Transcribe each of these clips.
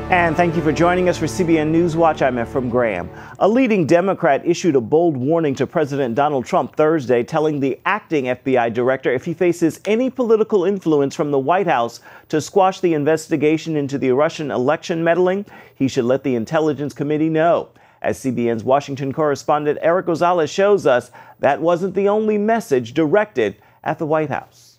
And thank you for joining us for CBN NewsWatch. I'm Ephraim Graham. A leading Democrat issued a bold warning to President Donald Trump Thursday, telling the acting FBI director if he faces any political influence from the White House to squash the investigation into the Russian election meddling, he should let the Intelligence Committee know. As CBN's Washington correspondent Eric Gonzalez shows us, that wasn't the only message directed at the White House.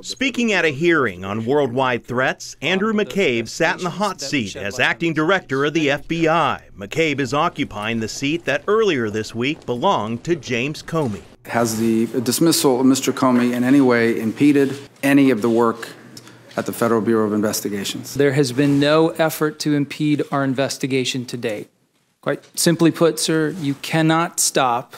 Speaking at a hearing on worldwide threats, Andrew McCabe sat in the hot seat as acting director of the FBI. McCabe is occupying the seat that earlier this week belonged to James Comey. Has the dismissal of Mr. Comey in any way impeded any of the work at the Federal Bureau of Investigations? There has been no effort to impede our investigation to date. Quite simply put, sir, you cannot stop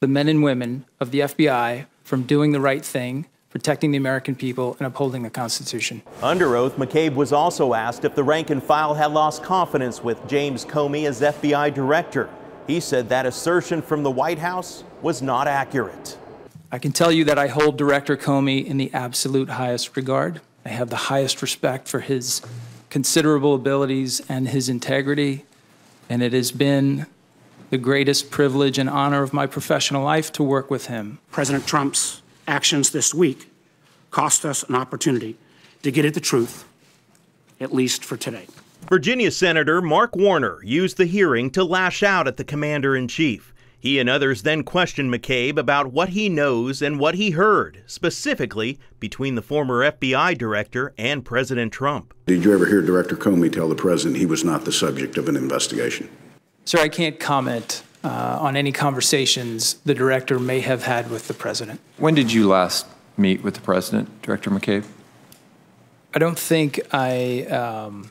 the men and women of the FBI from doing the right thing, protecting the American people, and upholding the Constitution. Under oath, McCabe was also asked if the rank and file had lost confidence with James Comey as FBI director. He said that assertion from the White House was not accurate. I can tell you that I hold Director Comey in the absolute highest regard. I have the highest respect for his considerable abilities and his integrity, and it has been the greatest privilege and honor of my professional life to work with him. President Trump's actions this week cost us an opportunity to get at the truth, at least for today. Virginia Senator Mark Warner used the hearing to lash out at the commander-in-chief. He and others then questioned McCabe about what he knows and what he heard, specifically between the former FBI director and President Trump. Did you ever hear Director Comey tell the president he was not the subject of an investigation? Sir, I can't comment on any conversations the director may have had with the president. When did you last meet with the president, Director McCabe? I don't think I'm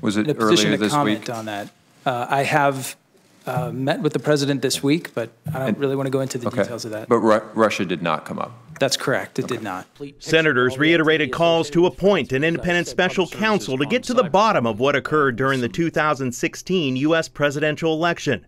Was it in a position earlier to this comment week? on that. I have met with the president this week, but I don't really want to go into the details of that. But Russia did not come up. That's correct. It did not. Senators reiterated calls to appoint an independent special counsel to get to the bottom of what occurred during the 2016 U.S. presidential election.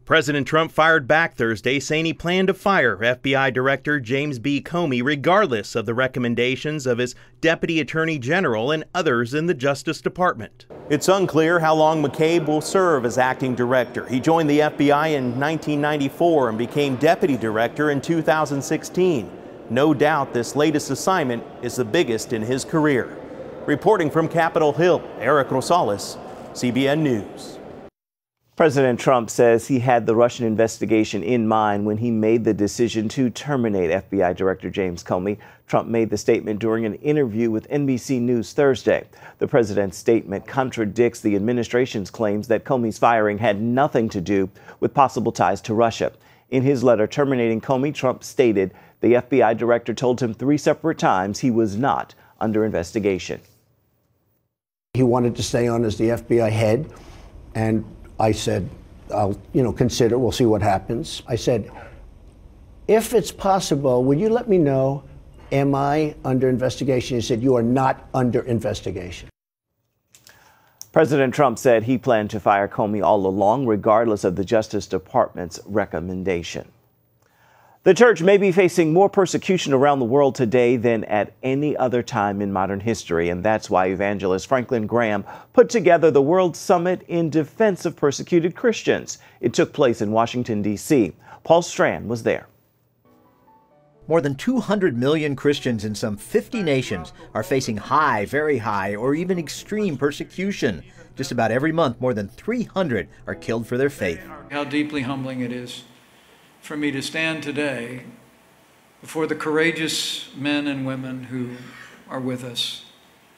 President Trump fired back Thursday, saying he planned to fire FBI Director James B. Comey regardless of the recommendations of his Deputy Attorney General and others in the Justice Department. It's unclear how long McCabe will serve as acting director. He joined the FBI in 1994 and became Deputy Director in 2016. No doubt this latest assignment is the biggest in his career. Reporting from Capitol Hill, Eric Rosales, CBN News. President Trump says he had the Russian investigation in mind when he made the decision to terminate FBI Director James Comey. Trump made the statement during an interview with NBC News Thursday. The president's statement contradicts the administration's claims that Comey's firing had nothing to do with possible ties to Russia. In his letter terminating Comey, Trump stated the FBI director told him 3 separate times he was not under investigation. He wanted to stay on as the FBI head, and I said, I'll, consider, we'll see what happens. I said, if it's possible, would you let me know, am I under investigation? He said, you are not under investigation. President Trump said he planned to fire Comey all along, regardless of the Justice Department's recommendation. The church may be facing more persecution around the world today than at any other time in modern history, and that's why evangelist Franklin Graham put together the World Summit in defense of persecuted Christians. It took place in Washington, D.C. Paul Strand was there. More than 200 million Christians in some 50 nations are facing high, very high, or even extreme persecution. Just about every month, more than 300 are killed for their faith. How deeply humbling it is for me to stand today before the courageous men and women who are with us,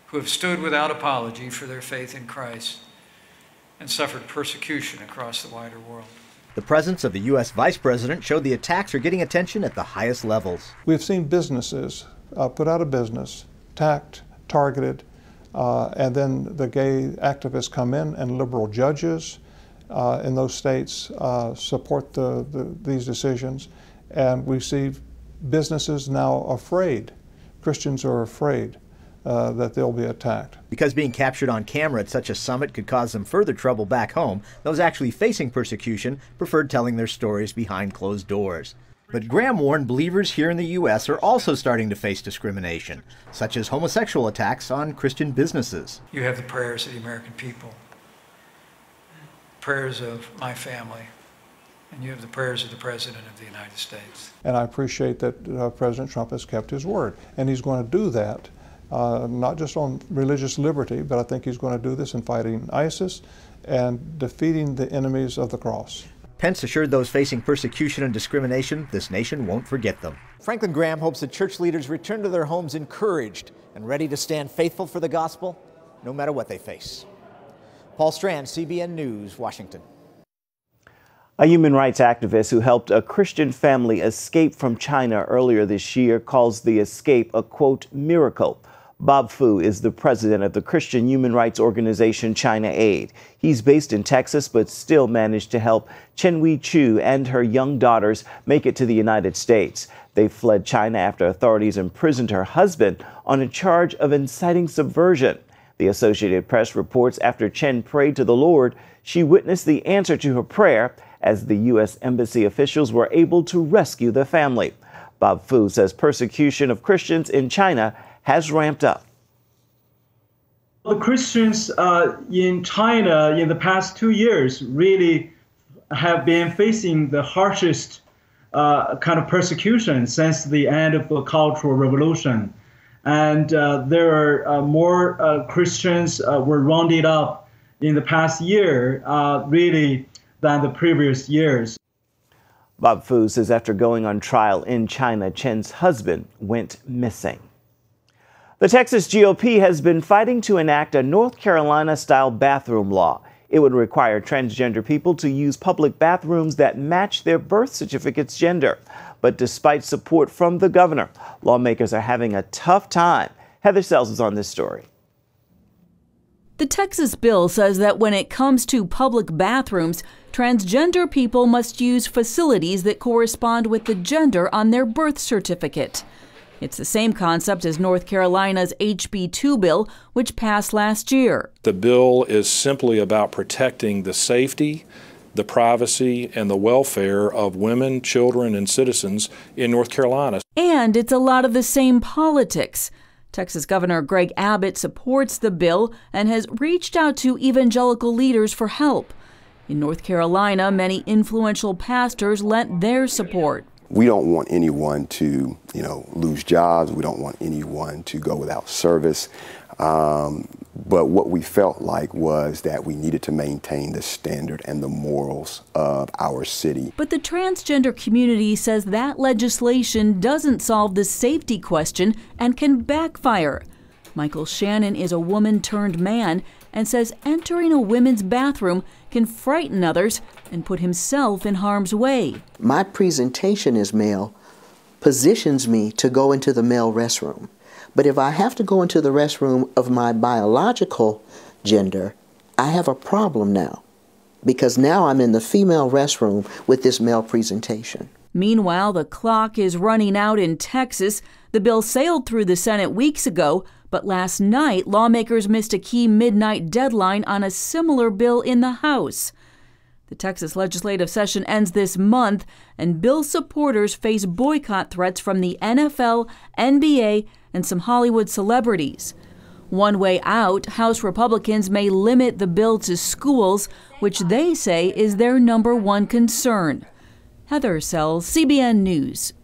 who have stood without apology for their faith in Christ and suffered persecution across the wider world. The presence of the U.S. Vice President showed the attacks are getting attention at the highest levels. We've seen businesses put out of business, targeted, and then the gay activists come in, and liberal judges in those states support these decisions. And we see businesses now afraid, Christians are afraid that they'll be attacked. Because being captured on camera at such a summit could cause them further trouble back home, those actually facing persecution preferred telling their stories behind closed doors. But Graham warned believers here in the U.S. are also starting to face discrimination, such as homosexual attacks on Christian businesses. You have the prayers of the American people, prayers of my family, and you have the prayers of the President of the United States. And I appreciate that President Trump has kept his word. And he's going to do that, not just on religious liberty, but I think he's going to do this in fighting ISIS and defeating the enemies of the cross. Pence assured those facing persecution and discrimination this nation won't forget them. Franklin Graham hopes that church leaders return to their homes encouraged and ready to stand faithful for the gospel, no matter what they face. Paul Strand, CBN News, Washington. A human rights activist who helped a Christian family escape from China earlier this year calls the escape a, quote, miracle. Bob Fu is the president of the Christian human rights organization China Aid. He's based in Texas, but still managed to help Chen Wei Chu and her young daughters make it to the United States. They fled China after authorities imprisoned her husband on a charge of inciting subversion. The Associated Press reports after Chen prayed to the Lord, she witnessed the answer to her prayer as the U.S. Embassy officials were able to rescue the family. Bob Fu says persecution of Christians in China has ramped up. The Christians in China in the past 2 years really have been facing the harshest kind of persecution since the end of the Cultural Revolution. And there are more Christians were rounded up in the past year, really, than the previous years. Bob Fu says after going on trial in China, Chen's husband went missing. The Texas GOP has been fighting to enact a North Carolina-style bathroom law. It would require transgender people to use public bathrooms that match their birth certificate's gender. But despite support from the governor, lawmakers are having a tough time. Heather Sells is on this story. The Texas bill says that when it comes to public bathrooms, transgender people must use facilities that correspond with the gender on their birth certificate. It's the same concept as North Carolina's HB 2 bill, which passed last year. The bill is simply about protecting the safety, the privacy, and the welfare of women, children, and citizens in North Carolina. And it's a lot of the same politics. Texas Governor Greg Abbott supports the bill and has reached out to evangelical leaders for help. In North Carolina, many influential pastors lent their support. We don't want anyone to, lose jobs. We don't want anyone to go without service. But what we felt like was that we needed to maintain the standard and the morals of our city. But the transgender community says that legislation doesn't solve the safety question and can backfire. Michael Shannon is a woman turned man and says entering a women's bathroom can frighten others and put himself in harm's way. My presentation as male positions me to go into the male restroom. But if I have to go into the restroom of my biological gender, I have a problem now, because now I'm in the female restroom with this male presentation. Meanwhile, the clock is running out in Texas. The bill sailed through the Senate weeks ago, but last night lawmakers missed a key midnight deadline on a similar bill in the House. The Texas legislative session ends this month, and bill supporters face boycott threats from the NFL, NBA, and some Hollywood celebrities. One way out, House Republicans may limit the bill to schools, which they say is their #1 concern. Heather Sells, CBN News.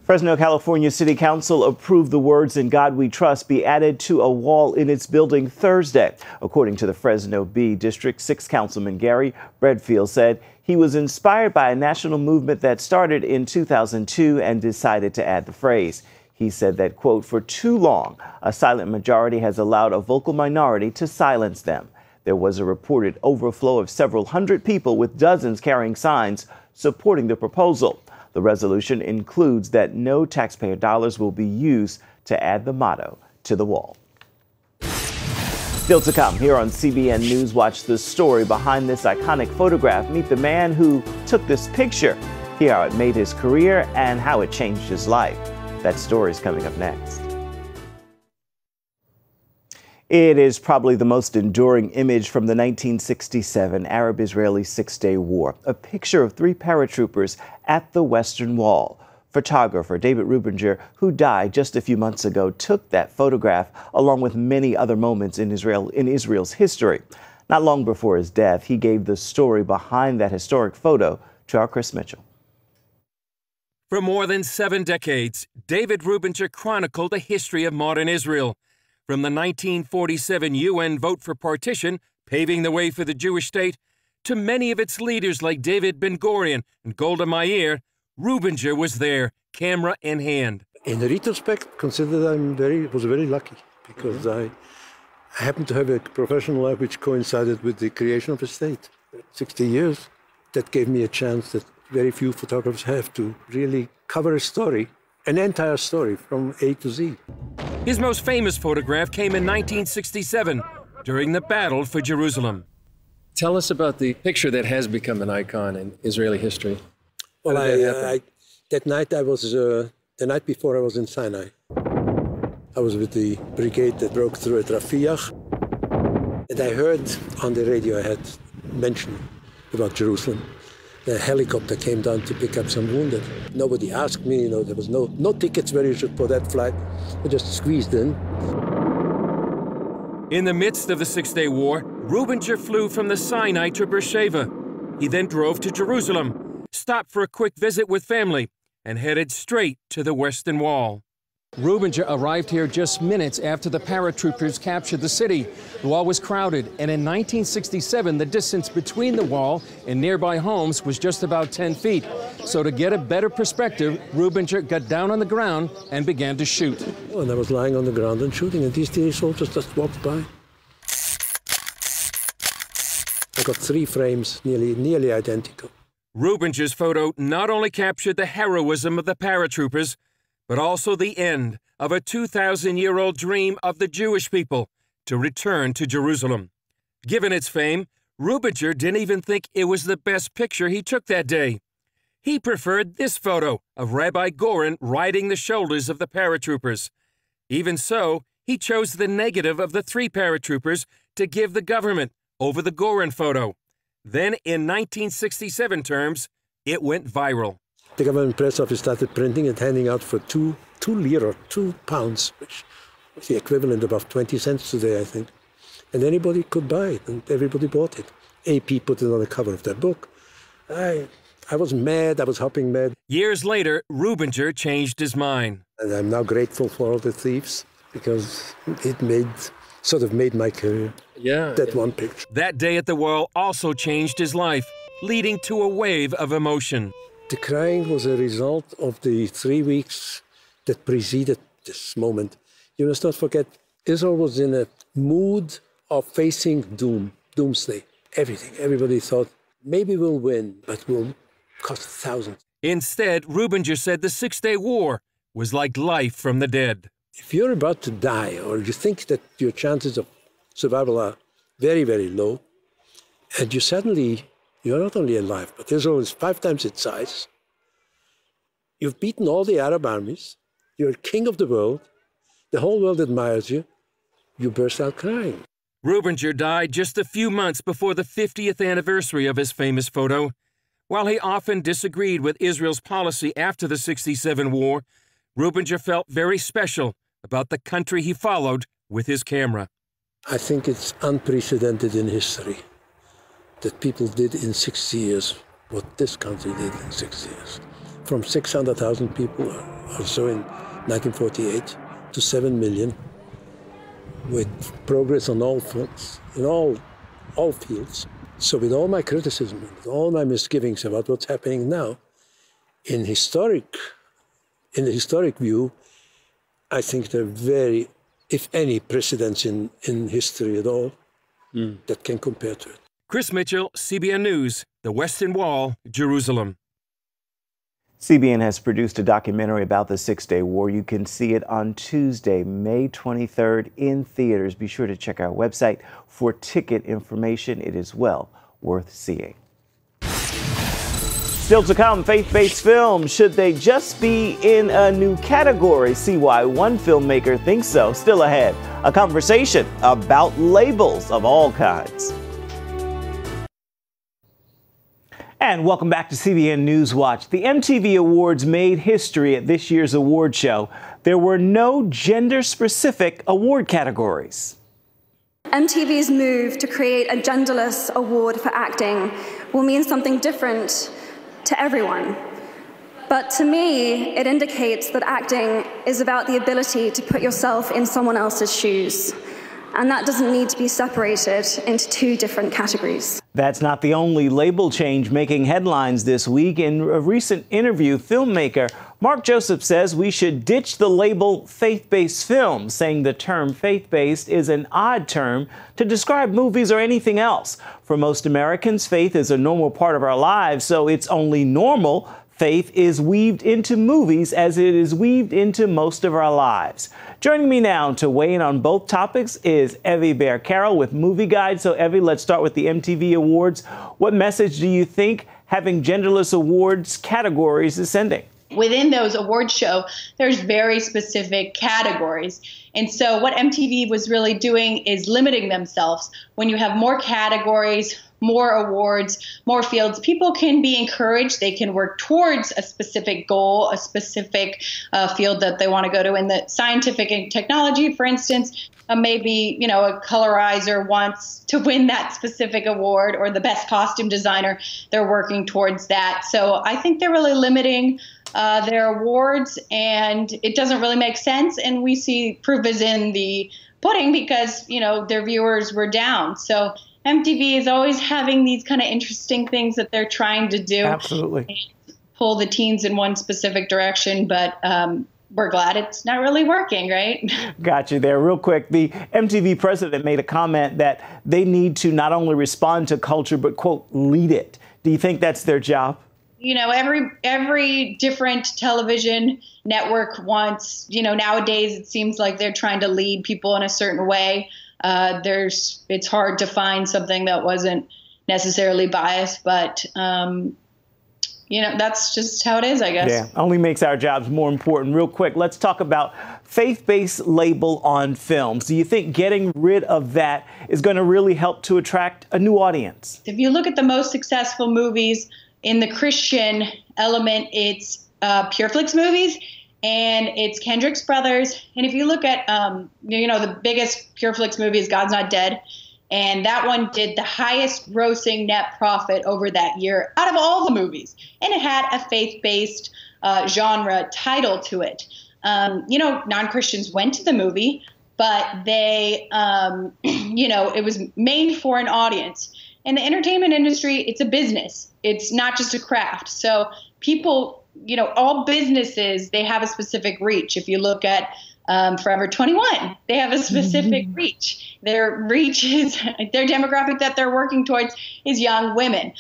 Fresno, California City Council approved the words "In God We Trust" be added to a wall in its building Thursday. According to the Fresno B District 6 Councilman Gary Bredfield said he was inspired by a national movement that started in 2002 and decided to add the phrase. He said that, quote, "For too long, a silent majority has allowed a vocal minority to silence them." There was a reported overflow of several hundred people with dozens carrying signs supporting the proposal. The resolution includes that no taxpayer dollars will be used to add the motto to the wall. Still to come here on CBN NewsWatch, the story behind this iconic photograph. Meet the man who took this picture. Hear how it made his career and how it changed his life. That story is coming up next. It is probably the most enduring image from the 1967 Arab-Israeli Six-Day War, a picture of 3 paratroopers at the Western Wall. Photographer David Rubinger, who died just a few months ago, took that photograph along with many other moments in Israel's history. Not long before his death, he gave the story behind that historic photo to our Chris Mitchell. For more than 7 decades, David Rubinger chronicled the history of modern Israel. From the 1947 UN vote for partition, paving the way for the Jewish state, to many of its leaders like David Ben-Gurion and Golda Meir, Rubinger was there, camera in hand. In retrospect, consider that I was very lucky because I happened to have a professional life which coincided with the creation of a state. 60 years, that gave me a chance that very few photographers have to really cover a story, an entire story from A to Z. His most famous photograph came in 1967 during the battle for Jerusalem. Tell us about the picture that has become an icon in Israeli history. Well, that night the night before I was in Sinai. I was with the brigade that broke through at Rafiah, and I heard on the radio I had mentioned about Jerusalem. The helicopter came down to pick up some wounded. Nobody asked me, there was no tickets registered for that flight. I just squeezed in. In the midst of the Six-Day War, Rubinger flew from the Sinai to Beersheba. He then drove to Jerusalem, stopped for a quick visit with family, and headed straight to the Western Wall. Rubinger arrived here just minutes after the paratroopers captured the city. The wall was crowded, and in 1967, the distance between the wall and nearby homes was just about 10 feet. So to get a better perspective, Rubinger got down on the ground and began to shoot. And I was lying on the ground and shooting, and these 3 soldiers just walked by. I got 3 frames, nearly identical. Rubinger's photo not only captured the heroism of the paratroopers, but also the end of a 2,000-year-old dream of the Jewish people to return to Jerusalem. Given its fame, Rubinger didn't even think it was the best picture he took that day. He preferred this photo of Rabbi Goren riding the shoulders of the paratroopers. Even so, he chose the negative of the 3 paratroopers to give the government over the Goren photo. Then, in 1967 terms, it went viral. The government press office started printing and handing out for 2 lira, 2 pounds, which is the equivalent of about 20 cents today, I think. And anybody could buy it, and everybody bought it. AP put it on the cover of their book. I was mad, I was hopping mad. Years later, Rubinger changed his mind. And I'm now grateful for all the thieves, because it sort of made my career. Yeah. That one picture. That day at the wall also changed his life, leading to a wave of emotion. The crying was a result of the 3 weeks that preceded this moment. You must not forget, Israel was in a mood of facing doomsday, everything. Everybody thought, maybe we'll win, but we'll cost thousands. Instead, Rubinger said the Six-Day War was like life from the dead. If you're about to die, or you think that your chances of survival are very, very low, and you're not only alive, but Israel is 5 times its size. You've beaten all the Arab armies. You're king of the world. The whole world admires you. You burst out crying. Rubinger died just a few months before the 50th anniversary of his famous photo. While he often disagreed with Israel's policy after the '67 war, Rubinger felt very special about the country he followed with his camera. I think it's unprecedented in history that people did in 60 years what this country did in 60 years. From 600,000 people or so in 1948 to 7 million, with progress on all fronts, in all fields. So with all my criticism, with all my misgivings about what's happening now, in the historic view, I think there are very, if any, precedents in history at all that can compare to it. Chris Mitchell, CBN News, the Western Wall, Jerusalem. CBN has produced a documentary about the Six-Day War. You can see it on Tuesday, May 23rd in theaters. Be sure to check our website for ticket information. It is well worth seeing. Still to come, faith-based films, should they just be in a new category? See why one filmmaker thinks so. Still ahead, a conversation about labels of all kinds. And welcome back to CBN NewsWatch. The MTV Awards made history at this year's award show. There were no gender-specific award categories. MTV's move to create a genderless award for acting will mean something different to everyone. But to me, it indicates that acting is about the ability to put yourself in someone else's shoes. And that doesn't need to be separated into two different categories. That's not the only label change making headlines this week. In a recent interview, filmmaker Mark Joseph says we should ditch the label faith-based film, saying the term faith-based is an odd term to describe movies or anything else. For most Americans, faith is a normal part of our lives, so it's only normal faith is weaved into movies as it is weaved into most of our lives. Joining me now to weigh in on both topics is Evie Bear-Carroll with Movie Guide. So Evie, let's start with the MTV Awards. What message do you think having genderless awards categories is sending? Within those award show, there's very specific categories. And so what MTV was really doing is limiting themselves. When you have more categories, more awards, more fields, people can be encouraged. They can work towards a specific goal, a specific field that they want to go to. In the scientific and technology, for instance, maybe, a colorizer wants to win that specific award, or the best costume designer, they're working towards that. So I think they're really limiting their awards, and it doesn't really make sense. And we see proof is in the pudding because, their viewers were down. So MTV is always having these kind of interesting things that they're trying to do. Absolutely. Pull the teens in one specific direction, but we're glad it's not really working, right? Got you there. Real quick, the MTV president made a comment that they need to not only respond to culture, but, quote, lead it. Do you think that's their job? Every different television network wants, nowadays it seems like they're trying to lead people in a certain way. It's hard to find something that wasn't necessarily biased, but that's just how it is, I guess. Yeah, only makes our jobs more important. Real quick, let's talk about faith-based label on films. Do you think getting rid of that is going to really help to attract a new audience? If you look at the most successful movies in the Christian element, it's PureFlix movies, and it's Kendrick's Brothers. And if you look at, the biggest PureFlix movie is God's Not Dead. And that one did the highest grossing net profit over that year out of all the movies. And it had a faith-based genre title to it. Non-Christians went to the movie, but they, it was made for an audience. In the entertainment industry, it's a business. It's not just a craft. So people, all businesses, they have a specific reach. If you look at Forever 21, they have a specific reach. Their reach is, their demographic that they're working towards is young women.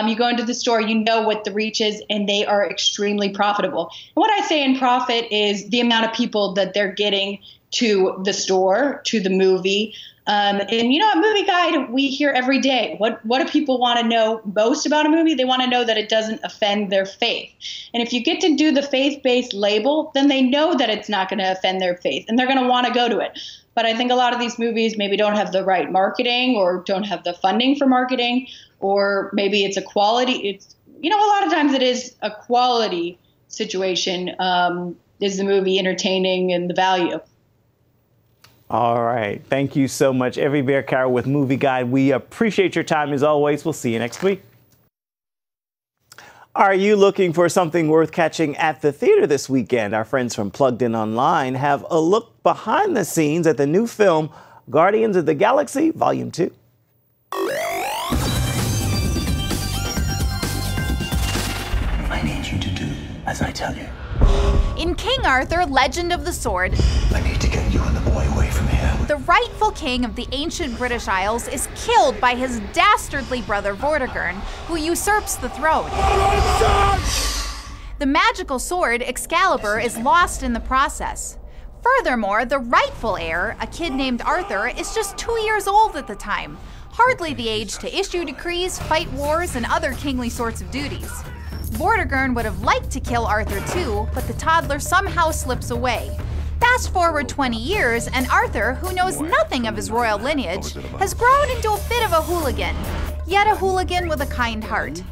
You go into the store, you know what the reach is, and they are extremely profitable. And what I say in profit is the amount of people that they're getting to the store, to the movie. And at Movie Guide, we hear every day, what do people want to know most about a movie? They want to know that it doesn't offend their faith. And if you get to do the faith-based label, then they know that it's not going to offend their faith, and they're going to want to go to it. But I think a lot of these movies maybe don't have the right marketing, or don't have the funding for marketing, or maybe it's a quality. A lot of times it is a quality situation. Is the movie entertaining and the value? All right. Thank you so much, Evie Bear-Carroll with Movie Guide. We appreciate your time as always. We'll see you next week. Are you looking for something worth catching at the theater this weekend? Our friends from Plugged In Online have a look behind the scenes at the new film, Guardians of the Galaxy Volume 2. I need you to do as I tell you. In King Arthur, Legend of the Sword, I need to get you and the boy away from here. the rightful king of the ancient British Isles is killed by his dastardly brother Vortigern, who usurps the throne. The magical sword, Excalibur, is lost in the process. Furthermore, the rightful heir, a kid named Arthur, is just 2 years old at the time, hardly the age to issue decrees, fight wars, and other kingly sorts of duties. Vortigern would have liked to kill Arthur too, but the toddler somehow slips away. Fast forward 20 years, and Arthur, who knows nothing of his royal lineage, has grown into a bit of a hooligan, yet a hooligan with a kind heart.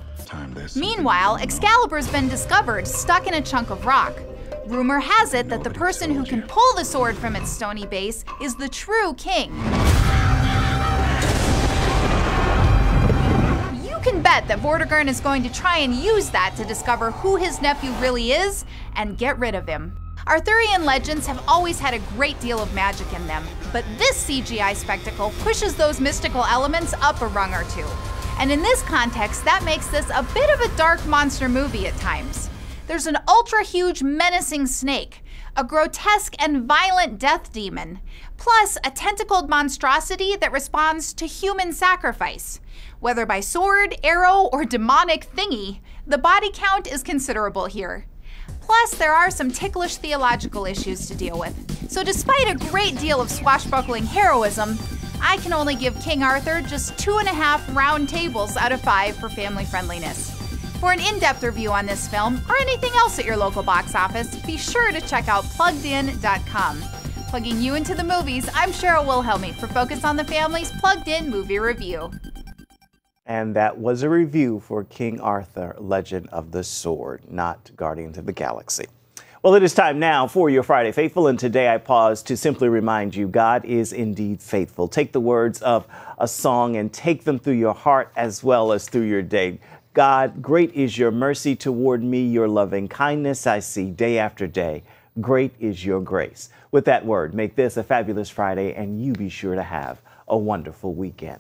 Meanwhile, Excalibur's been discovered stuck in a chunk of rock. Rumor has it that the person who can pull the sword from its stony base is the true king. You can bet that Vortigern is going to try and use that to discover who his nephew really is and get rid of him. Arthurian legends have always had a great deal of magic in them, but this CGI spectacle pushes those mystical elements up a rung or two. And in this context, that makes this a bit of a dark monster movie at times. There's an ultra-huge menacing snake, a grotesque and violent death demon, plus a tentacled monstrosity that responds to human sacrifice. Whether by sword, arrow, or demonic thingy, the body count is considerable here. Plus, there are some ticklish theological issues to deal with. So despite a great deal of swashbuckling heroism, I can only give King Arthur just 2.5 round tables out of 5 for family friendliness. For an in-depth review on this film, or anything else at your local box office, be sure to check out PluggedIn.com. Plugging you into the movies, I'm Cheryl Wilhelmy for Focus on the Family's Plugged In Movie Review. And that was a review for King Arthur, Legend of the Sword, not Guardians of the Galaxy. Well, it is time now for your Friday Faithful, and today I pause to simply remind you God is indeed faithful. Take the words of a song and take them through your heart as well as through your day. God, great is your mercy toward me, your loving kindness I see day after day. Great is your grace. With that word, make this a fabulous Friday, and you be sure to have a wonderful weekend.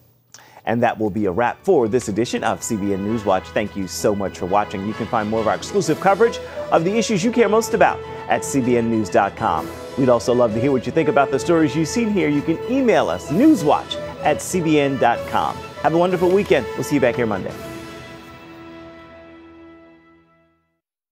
And that will be a wrap for this edition of CBN NewsWatch. Thank you so much for watching. You can find more of our exclusive coverage of the issues you care most about at cbnnews.com. We'd also love to hear what you think about the stories you've seen here. You can email us, newswatch@cbn.com. Have a wonderful weekend. We'll see you back here Monday.